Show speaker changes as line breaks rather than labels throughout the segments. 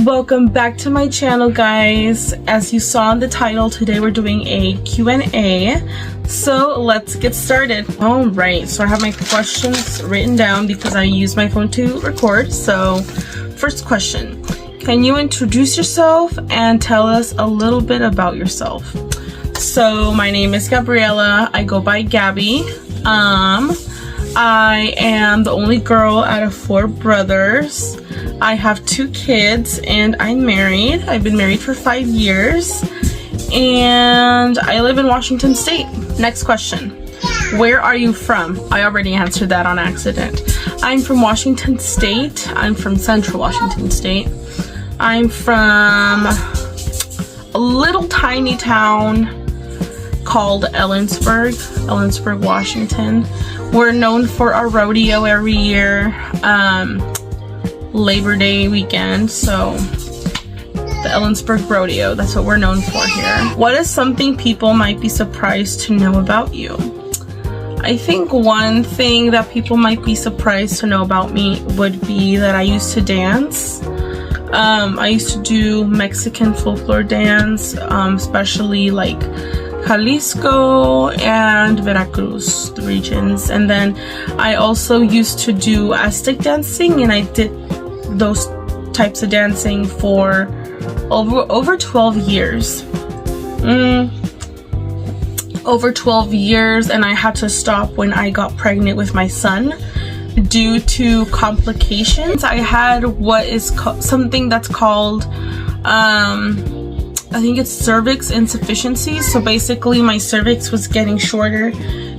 Welcome back to my channel, guys. As you saw in the title, today we're doing a Q&A. So let's get started. Alright, so I have my questions written down because I use my phone to record. So first question, can you introduce yourself and tell us a little bit about yourself? So my name is Gabriela. I go by Gabby. I am the only girl out of 4 brothers. I have 2 kids and I'm married. I've been married for 5 years and I live in Washington State. Next question. Where are you from? I already answered that on accident. I'm from Washington State. I'm from Central Washington State. I'm from a little tiny town called Ellensburg, Washington. We're known for our rodeo every year. Labor Day weekend, so the Ellensburg Rodeo, that's what we're known for here. What is something people might be surprised to know about you? I think one thing that people might be surprised to know about me would be that I used to dance. I used to do Mexican folklore dance, especially like Jalisco and Veracruz, the regions. And then I also used to do Aztec dancing, and I did those types of dancing for over 12 years. Over 12 years, and I had to stop when I got pregnant with my son due to complications. I had what is something that's called I think it's cervix insufficiency. So basically my cervix was getting shorter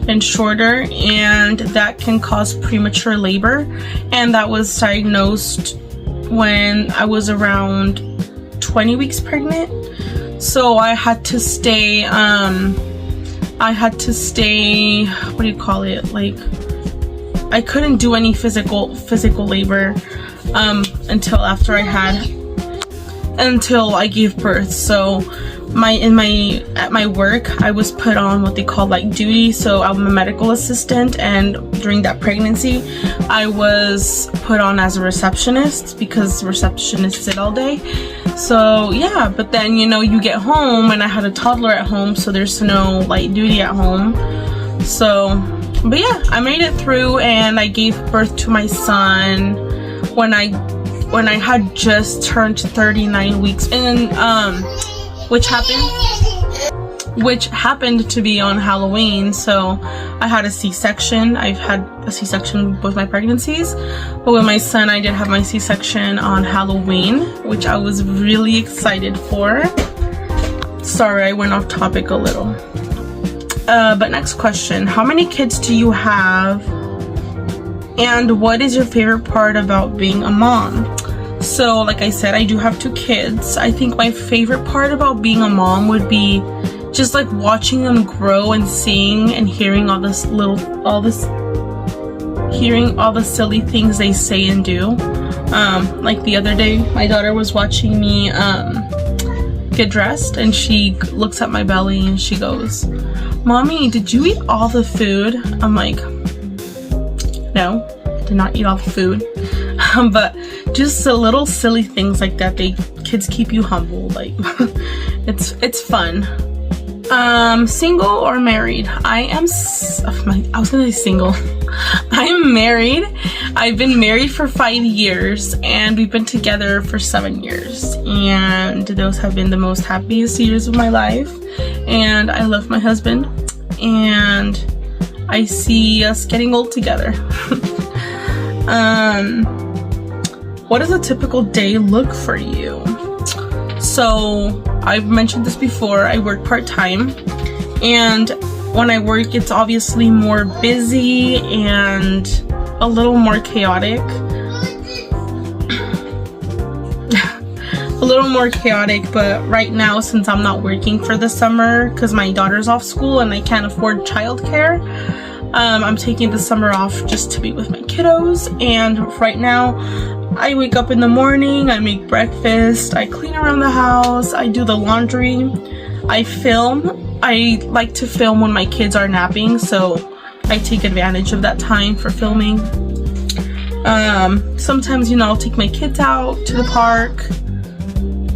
and shorter, and that can cause premature labor, and that was diagnosed when I was around 20 weeks pregnant. So I had to stay what do you call it, like I couldn't do any physical labor until I gave birth. So at my work, I was put on what they call like duty. So I'm a medical assistant, and during that pregnancy I was put on as a receptionist because receptionists sit all day. So yeah, but then you get home, and I had a toddler at home, so there's no light duty at home. So but yeah, I made it through, and I gave birth to my son when I had just turned 39 weeks, and which happened to be on Halloween. So I had a C-section. I've had a C-section with my pregnancies, but with my son I did have my C-section on Halloween, which I was really excited for. Sorry, I went off topic a little. But next question, how many kids do you have, and what is your favorite part about being a mom? So like I said, I do have 2 kids. I think my favorite part about being a mom would be just like watching them grow and seeing and hearing all the silly things they say and do. Like the other day, my daughter was watching me get dressed, and she looks at my belly and she goes, "Mommy, did you eat all the food?" I'm like, no, did not eat all the food. But just the little silly things like that, kids keep you humble. Like it's fun. Single or married? I was gonna say single. I'm married. I've been married for 5 years, and we've been together for 7 years, and those have been the most happiest years of my life, and I love my husband, and I see us getting old together. What does a typical day look for you? So I've mentioned this before, I work part-time, and when I work it's obviously more busy and a little more chaotic. But right now, since I'm not working for the summer because my daughter's off school and I can't afford childcare, I'm taking the summer off just to be with my kiddos. And right now I wake up in the morning, I make breakfast, I clean around the house, I do the laundry, I film. I like to film when my kids are napping, so I take advantage of that time for filming. Sometimes, I'll take my kids out to the park.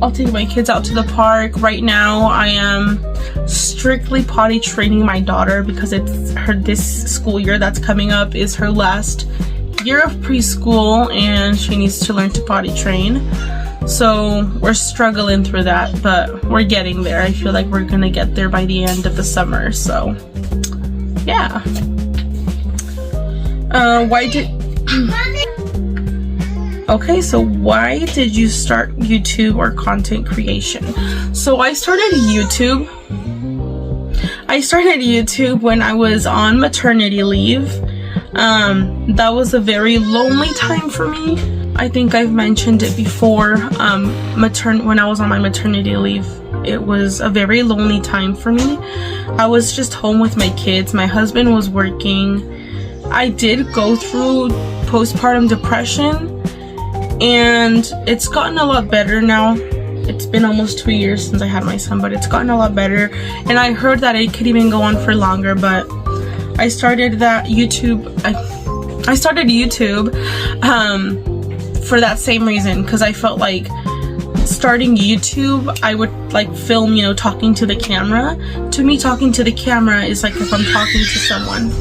I'll take my kids out to the park. Right now I am strictly potty training my daughter because it's her, this school year that's coming up is her last year of preschool and she needs to learn to potty train. So we're struggling through that, but we're getting there. I feel like we're gonna get there by the end of the summer. So yeah. Okay, so why did you start YouTube or content creation? So I started YouTube when I was on maternity leave. That was a very lonely time for me. I think I've mentioned it before. When I was on my maternity leave, it was a very lonely time for me. I was just home with my kids. My husband was working. I did go through postpartum depression, and it's gotten a lot better now. It's been almost 2 years since I had my son, but it's gotten a lot better. And I heard that it could even go on for longer, but I started that YouTube. I started YouTube for that same reason, because I felt like starting YouTube, I would like film, you know, talking to the camera. To me, talking to the camera is like if I'm talking to someone.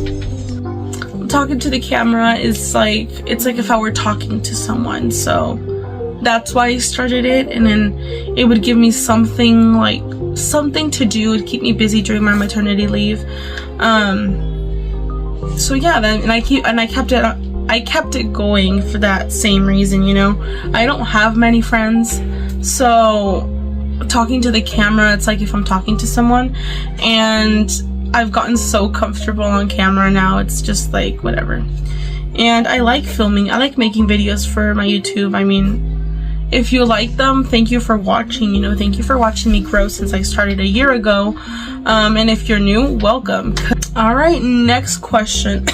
Talking to the camera is like, it's like if I were talking to someone. So that's why I started it, and then it would give me something to do. It would keep me busy during my maternity leave. So yeah, then I kept it going for that same reason, you know. I don't have many friends, so talking to the camera, it's like if I'm talking to someone, and I've gotten so comfortable on camera now, it's just like whatever. And I like filming. I like making videos for my YouTube. I mean, if you like them, thank you for watching. You know, thank you for watching me grow since I started a year ago. And if you're new, welcome. All right, next question.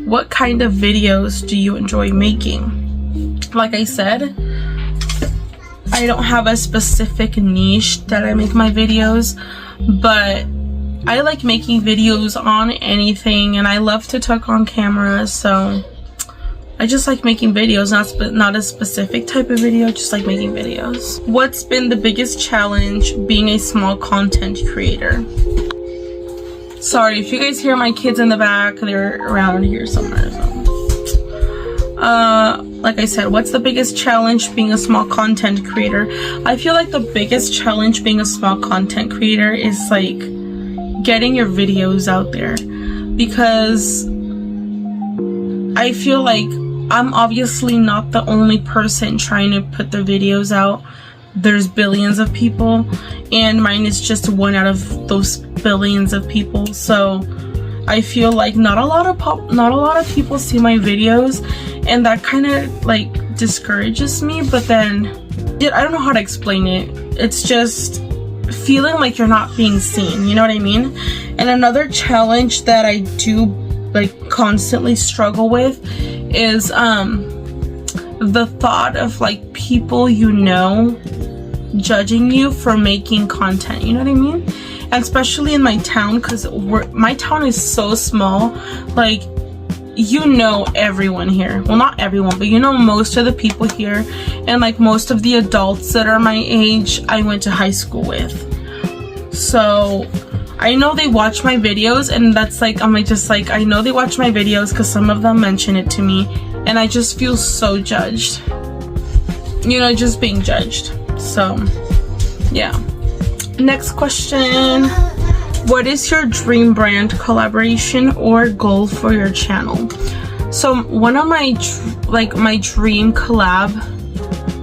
What kind of videos do you enjoy making? Like I said, I don't have a specific niche that I make my videos, but I like making videos on anything, and I love to talk on camera, so I just like making videos, not a specific type of video, just like making videos. What's been the biggest challenge being a small content creator? Sorry if you guys hear my kids in the back, they're around here somewhere. So. Like I said, what's the biggest challenge being a small content creator? I feel like the biggest challenge being a small content creator is like getting your videos out there, because I feel like I'm obviously not the only person trying to put their videos out. There's billions of people, and mine is just one out of those billions of people. So I feel like not a lot of people see my videos, and that kind of like discourages me. But then I don't know how to explain it. It's just feeling like you're not being seen, you know what I mean? And another challenge that I do like constantly struggle with is the thought of like people you know judging you for making content, you know what I mean? And especially in my town, because my town is so small, like, you know everyone here. Well, not everyone, but you know most of the people here, and like most of the adults that are my age I went to high school with. So I know they watch my videos, and that's like, I'm like, just like, I know they watch my videos because some of them mention it to me, and I just feel so judged, you know, just being judged. So yeah. Next question. What is your dream brand collaboration or goal for your channel? So one of my my dream collab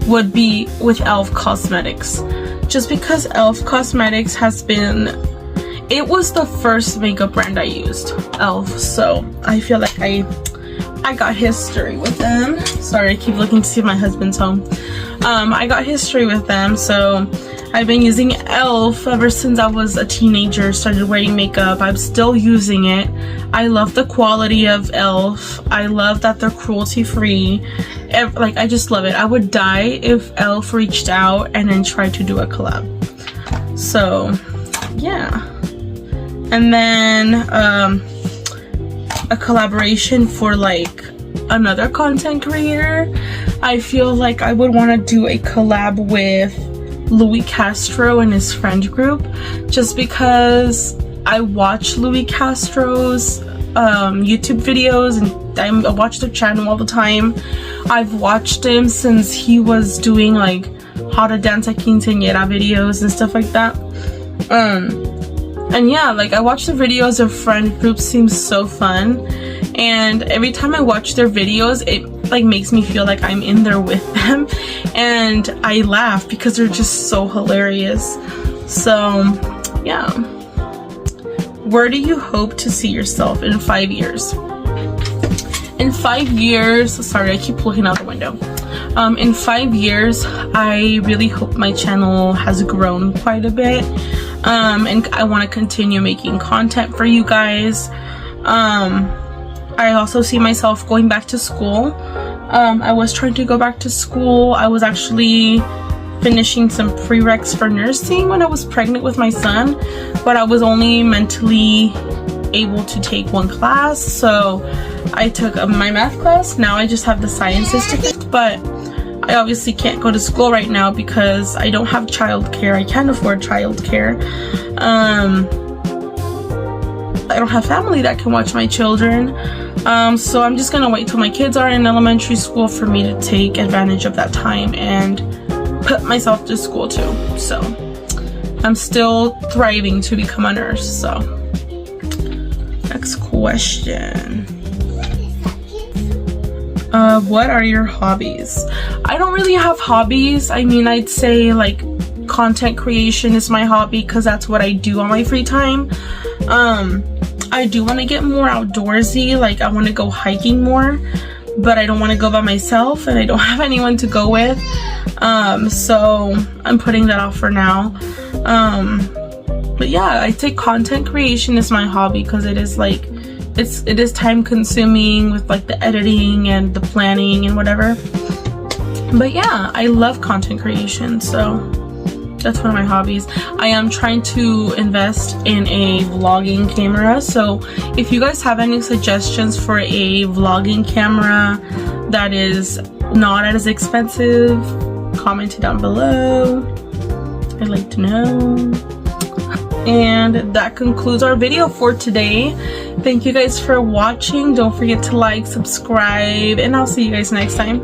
would be with e.l.f. Cosmetics, just because e.l.f. Cosmetics has been, it was the first makeup brand I used, e.l.f. So I feel like I got history with them. Sorry, I keep looking to see if my husband's home. I got history with them, so I've been using e.l.f. ever since I was a teenager, started wearing makeup. I'm still using it. I love the quality of e.l.f. I love that they're cruelty-free. Like, I just love it. I would die if e.l.f. reached out and then tried to do a collab. So, yeah. And then, a collaboration for like another content creator, I feel like I would want to do a collab with Louis Castro and his friend group, just because I watch Louis Castro's YouTube videos and I watch their channel all the time. I've watched him since he was doing like how to dance a quinceañera videos and stuff like that. And yeah, like I watch the videos. Their friend group seems so fun, and every time I watch their videos, it like makes me feel like I'm in there with them, and I laugh because they're just so hilarious. So yeah, where do you hope to see yourself in 5 years? In 5 years, sorry, I keep looking out the window. In 5 years, I really hope my channel has grown quite a bit, and I want to continue making content for you guys. I also see myself going back to school. I was trying to go back to school. I was actually finishing some prereqs for nursing when I was pregnant with my son, but I was only mentally able to take one class, so I took my math class. Now I just have the sciences to take, but I obviously can't go to school right now because I don't have childcare. I can't afford childcare. I don't have family that can watch my children, so I'm just gonna wait till my kids are in elementary school for me to take advantage of that time and put myself to school too. So I'm still thriving to become a nurse. So next question. What are your hobbies? I don't really have hobbies. I mean, I'd say like content creation is my hobby because that's what I do on my free time. I do want to get more outdoorsy, like I want to go hiking more, but I don't want to go by myself and I don't have anyone to go with, so I'm putting that off for now. But yeah, I think content creation is my hobby because it is like it is time consuming with like the editing and the planning and whatever. But yeah, I love content creation, so that's one of my hobbies. I am trying to invest in a vlogging camera, so if you guys have any suggestions for a vlogging camera that is not as expensive, comment it down below. I'd like to know. And that concludes our video for today. Thank you guys for watching. Don't forget to like, subscribe, and I'll see you guys next time.